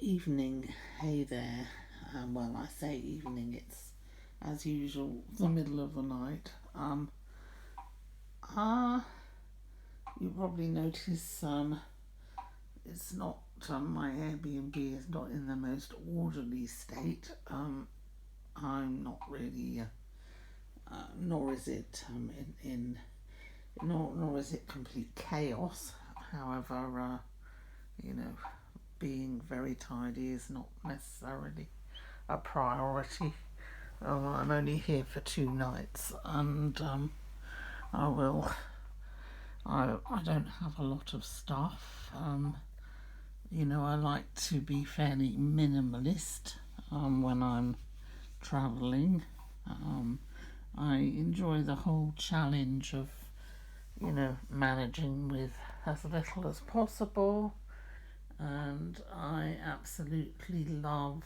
Evening, hey there. Well, I say evening, it's as usual the middle of the night. Uh, you probably notice it's not, my Airbnb is not in the most orderly state. I'm not really, nor is it nor is it complete chaos. However, you know, being very tidy is not necessarily a priority. I'm only here for 2 nights, and I will. I don't have a lot of stuff. I like to be fairly minimalist when I'm traveling. Um, I enjoy the whole challenge of managing with as little as possible, and I absolutely love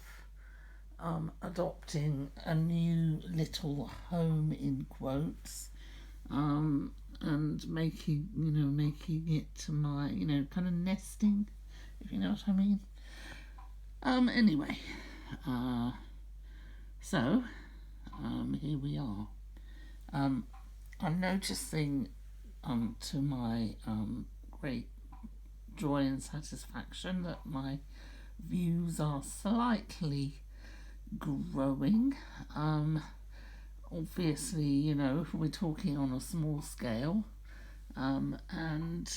adopting a new little home in quotes, and making it to my kind of nesting, if you know what I mean. Anyway, uh, so here we are. I'm noticing to my great joy and satisfaction that my views are slightly growing. Obviously, we're talking on a small scale, and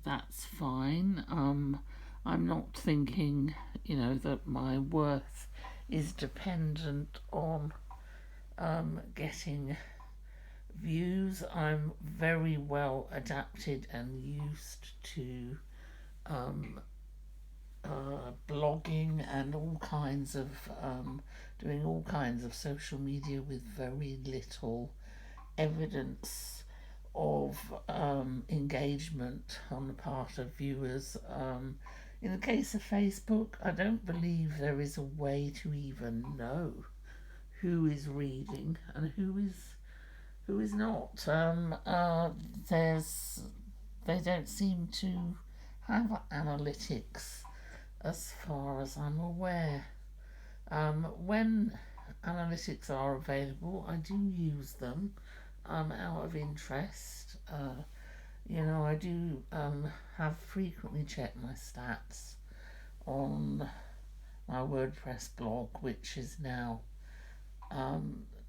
that's fine. I'm not thinking, that my worth is dependent on getting views. I'm very well adapted and used to um, blogging and all kinds of doing all kinds of social media with very little evidence of engagement on the part of viewers. In the case of Facebook, I don't believe there is a way to even know who is reading and who is not. They don't seem to have analytics as far as I'm aware. When analytics are available, I do use them out of interest. I do have frequently checked my stats on my WordPress blog, which is now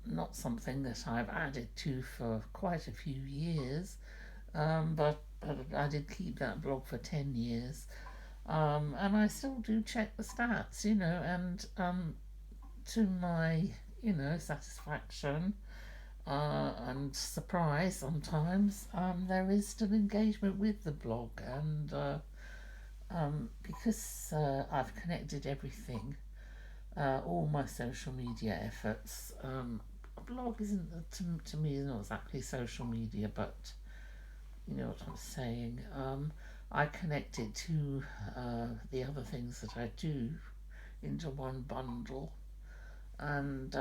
not something that I've added to for quite a few years, but I did keep that blog for 10 years. And I still do check the stats, and to my, satisfaction and surprise sometimes, there is still engagement with the blog. And because I've connected everything, all my social media efforts, a blog isn't, to me, is not exactly social media, but you know what I'm saying. I connect it to the other things that I do into one bundle, and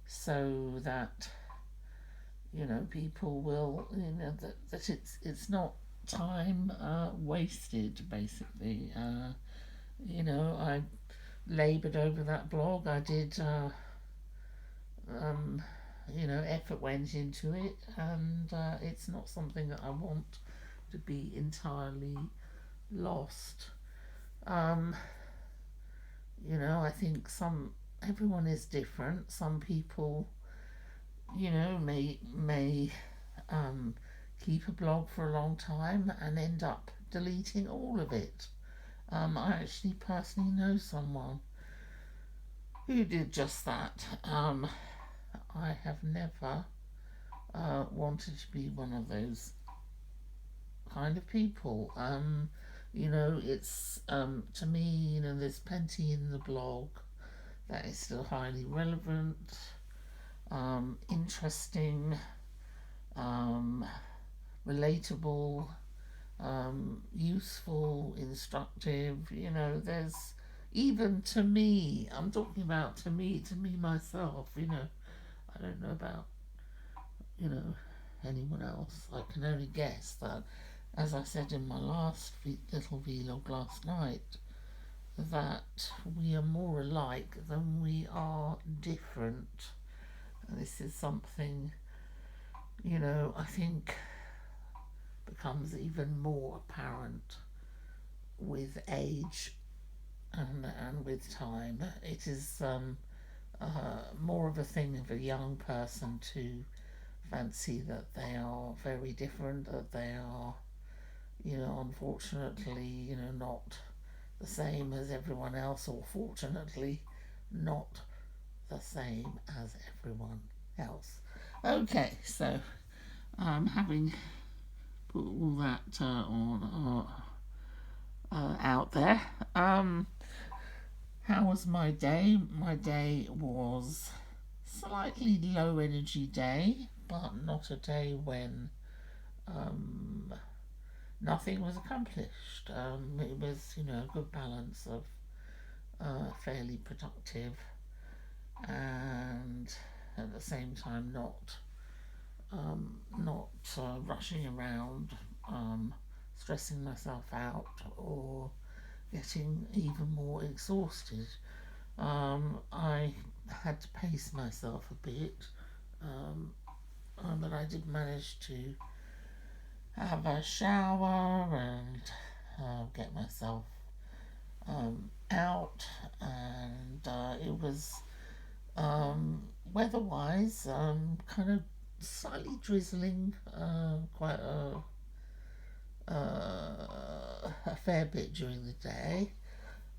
so that people will that it's not time wasted, basically. I laboured over that blog. I did um, effort went into it, and it's not something that I want to be entirely lost. um, I think everyone is different. Some people may um, keep a blog for a long time and end up deleting all of it. I actually personally know someone who did just that. I have never wanted to be one of those kind of people. It's to me, there's plenty in the blog that is still highly relevant, interesting, um, relatable, useful, instructive. There's even to me. I'm talking about to me myself. I don't know about you know anyone else. I can only guess that, as I said in my last little vlog last night, that we are more alike than we are different. And this is something, I think becomes even more apparent with age and with time. It is more of a thing of a young person to fancy that they are very different, that they are, unfortunately, not the same as everyone else, or fortunately, not the same as everyone else. Okay, so having put all that out there, how was my day? My day was slightly low energy day, but not a day when nothing was accomplished. It was, a good balance of fairly productive and at the same time not rushing around, stressing myself out or getting even more exhausted. I had to pace myself a bit, but I did manage to have a shower and get myself out, and it was weather-wise kind of slightly drizzling, quite a fair bit during the day.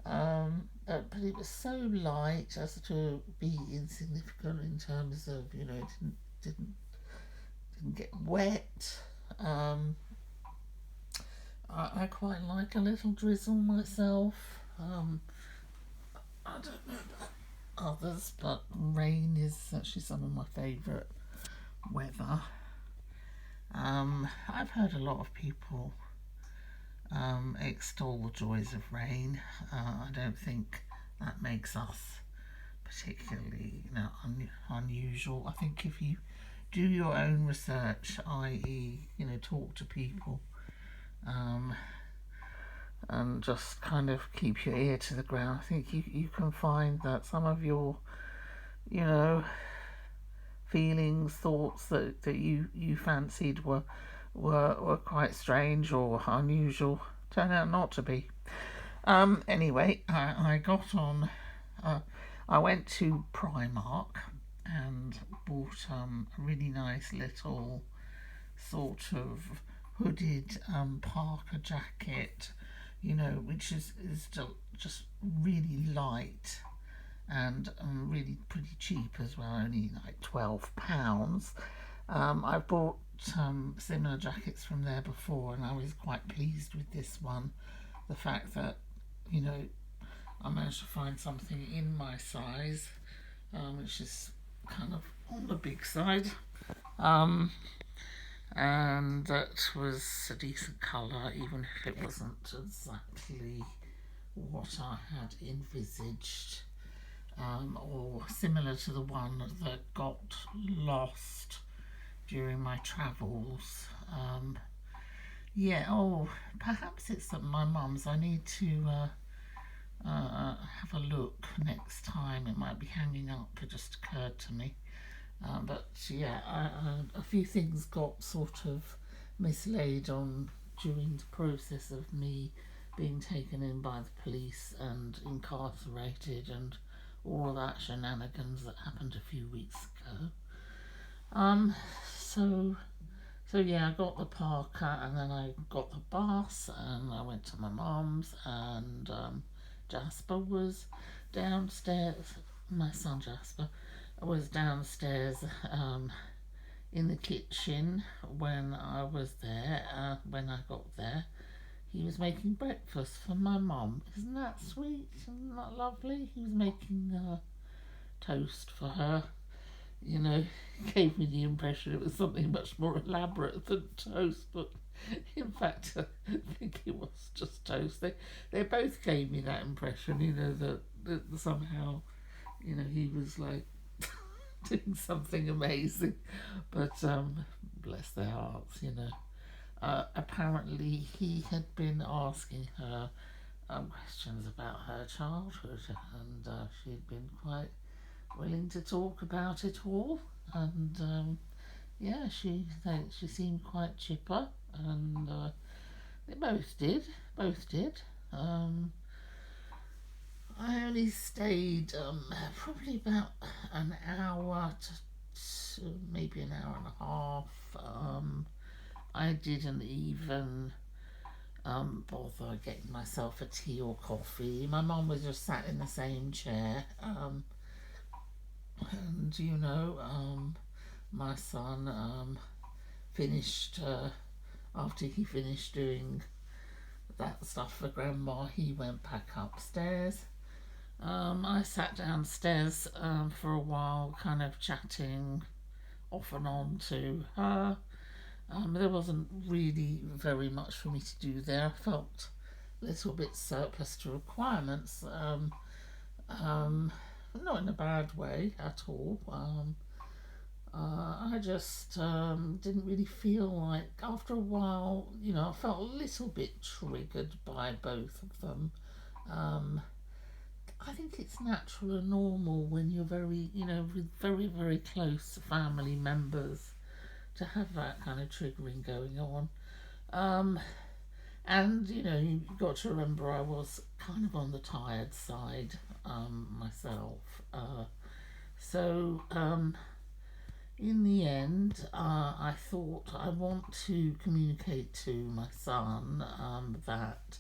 But it was so light as to be insignificant in terms of, it didn't didn't get wet. I quite like a little drizzle myself. I don't know about others, but rain is actually some of my favourite weather. I've heard a lot of people extol the joys of rain. I don't think that makes us particularly, unusual. I think if you do your own research, i.e., talk to people, and just kind of keep your ear to the ground, I think you can find that some of your, feelings, thoughts that you fancied were quite strange or unusual turn out not to be. Anyway, I got on. I went to Primark and bought a really nice little sort of hooded parka jacket, which is just really light and really pretty cheap as well, only like £12. I've bought similar jackets from there before, and I was quite pleased with this one. The fact that, I managed to find something in my size, which is kind of on the big side, and that was a decent colour, even if it wasn't exactly what I had envisaged, or similar to the one that got lost during my travels. Perhaps it's at my mum's. I need to have a look next time. It might be hanging up. It just occurred to me. A few things got sort of mislaid on during the process of me being taken in by the police and incarcerated and all of that shenanigans that happened a few weeks ago. I got the parka, and then I got the bus, and I went to my mum's, and Jasper was downstairs. My son Jasper was downstairs in the kitchen when I was there. When I got there, he was making breakfast for my mum. Isn't that sweet? Isn't that lovely? He was making toast for her. Gave me the impression it was something much more elaborate than toast, but in fact, I think it was just toast. They both gave me that impression, that somehow, he was like doing something amazing. But bless their hearts, apparently he had been asking her questions about her childhood, and she'd been quite willing to talk about it all. And yeah, she seemed quite chipper, and they both did. Um, I only stayed probably about an hour to maybe an hour and a half. I didn't even bother getting myself a tea or coffee. My mum was just sat in the same chair, and my son finished after he finished doing that stuff for Grandma. He went back upstairs. I sat downstairs for a while, kind of chatting off and on to her. There wasn't really very much for me to do there. I felt a little bit surplus to requirements. Um, Not in a bad way at all. I just didn't really feel like, after a while, I felt a little bit triggered by both of them. Um, I think it's natural and normal when you're with very, very close family members to have that kind of triggering going on. Um, and, you've got to remember I was kind of on the tired side myself. So, in the end, I thought I want to communicate to my son that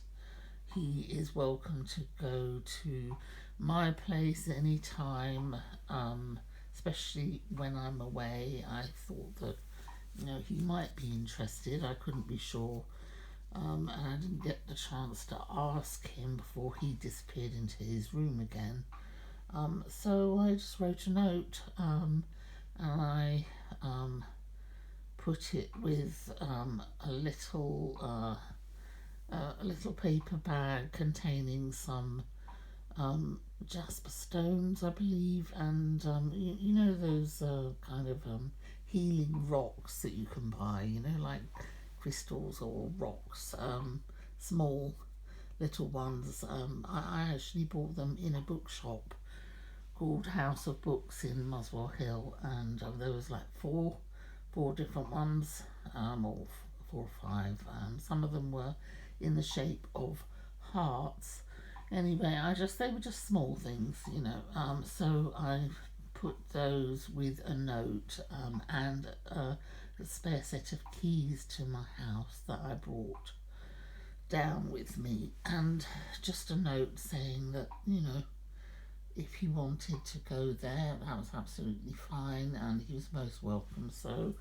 he is welcome to go to my place anytime, especially when I'm away. I thought that he might be interested. I couldn't be sure, and I didn't get the chance to ask him before he disappeared into his room again. So I just wrote a note, and I put it with a little paper bag containing some jasper stones, I believe, and those kind of healing rocks that you can buy, like crystals or rocks, small little ones. I actually bought them in a bookshop called House of Books in Muswell Hill, and there was like four different ones, or four or five. Some of them were in the shape of hearts. Anyway, they were just small things. So I put those with a note, and a spare set of keys to my house that I brought down with me, and just a note saying that if he wanted to go there, that was absolutely fine, and he was most welcome. So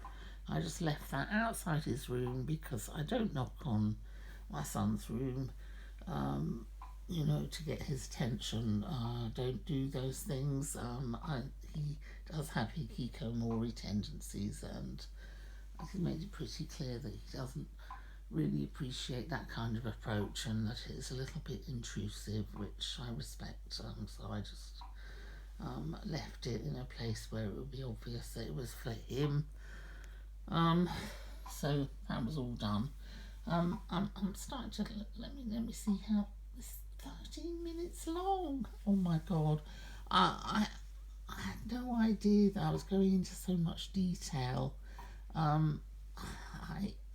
I just left that outside his room, because I don't knock on my son's room, to get his attention. Don't do those things. He does have hikikomori tendencies, and he made it pretty clear that he doesn't really appreciate that kind of approach, and that it's a little bit intrusive, which I respect. So I just left it in a place where it would be obvious that it was for him. So that was all done. I'm starting to let me see how this 13 minutes long. Oh my god, I had no idea that I was going into so much detail.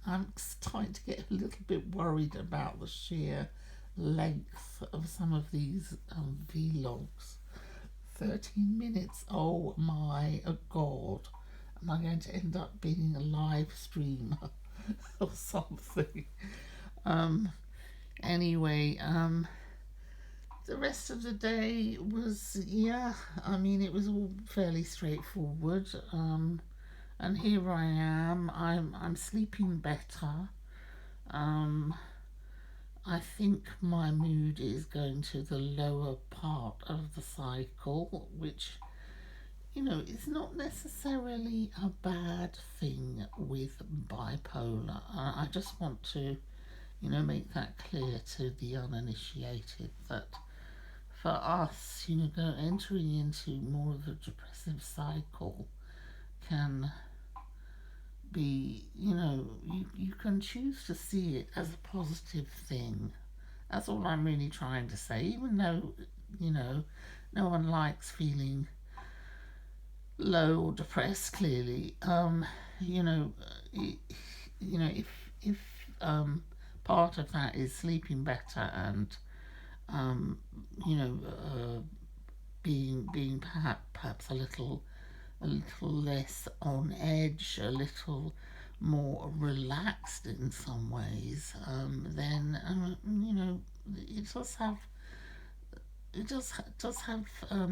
I'm starting to get a little bit worried about the sheer length of some of these vlogs. 13 minutes, oh my god. Am I going to end up being a live streamer or something? Anyway, the rest of the day was, yeah, it was all fairly straightforward. And here I am. I'm sleeping better. I think my mood is going to the lower part of the cycle, which is not necessarily a bad thing with bipolar. I just want to make that clear to the uninitiated, that for us, entering into more of a depressive cycle can be, you can choose to see it as a positive thing, That's all I'm really trying to say. Even though, you know, no one likes feeling low or depressed. Clearly, you know, if part of that is sleeping better and um, you know, being perhaps a little less on edge, a little more relaxed in some ways, then you know, it does have does have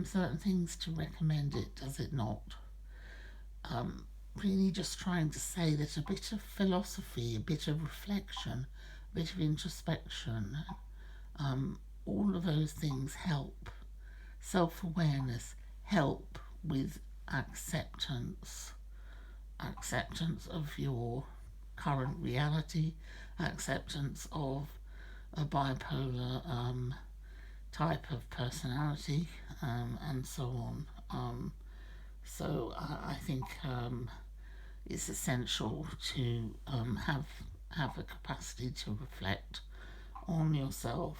certain things to recommend it, does it not? Um, Really just trying to say that a bit of philosophy, a bit of reflection, a bit of introspection, um, all of those things help. Self awareness help with acceptance, acceptance of your current reality, acceptance of a bipolar type of personality, and so on. So I think it's essential to have a capacity to reflect on yourself,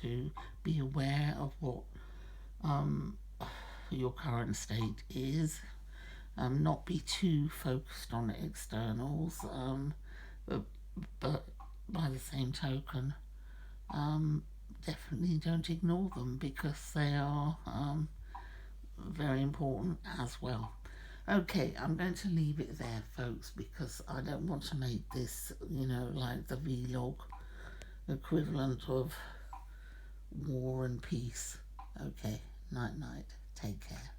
to be aware of what um, your current state is, not be too focused on externals, but, but by the same token, definitely don't ignore them because they are very important as well. Okay, I'm going to leave it there, folks, because I don't want to make this, you know, like the vlog equivalent of War and Peace. Okay, night night. Take care.